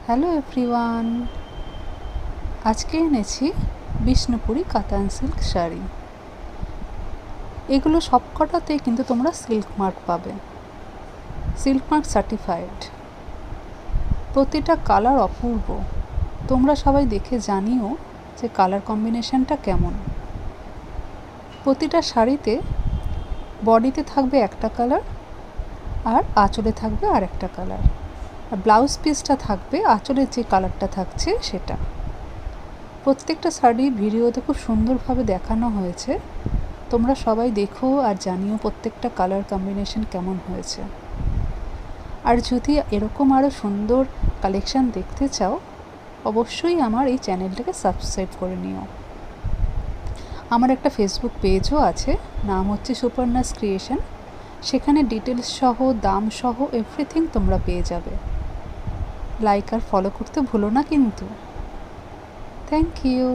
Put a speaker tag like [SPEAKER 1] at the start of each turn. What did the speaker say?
[SPEAKER 1] Hello everyone, আজকে এনেছি বিষ্ণুপুরি কাতান সিল্ক শাড়ি। এগুলো সবকটাতেই কিন্তু তোমরা সিল্ক মার্ক পাবে, সিল্ক মার্ক সার্টিফাইড। প্রতিটা কালার অপূর্ব। তোমরা সবাই দেখে জানিও যে কালার কম্বিনেশনটা কেমন। প্রতিটা শাড়িতে বডিতে থাকবে একটা কালার আর আঁচলে থাকবে আর একটা কালার, আর ব্লাউজ পিসটা থাকবে আঁচলের যে কালারটা থাকছে সেটা। প্রত্যেকটা শাড়ি ভিডিওতে খুব সুন্দরভাবে দেখানো হয়েছে, তোমরা সবাই দেখো আর জানিও প্রত্যেকটা কালার কম্বিনেশন কেমন হয়েছে। আর যদি এরকম আরও সুন্দর কালেকশান দেখতে চাও অবশ্যই আমার এই চ্যানেলটাকে সাবস্ক্রাইব করে নিও। আমার একটা ফেসবুক পেজও আছে, নাম হচ্ছে সুপর্ণাস ক্রিয়েশন। সেখানে ডিটেলস সহ দাম সহ এভরিথিং তোমরা পেয়ে যাবে। লাইক আর ফলো করতে ভুলো না কিন্তু। Thank you.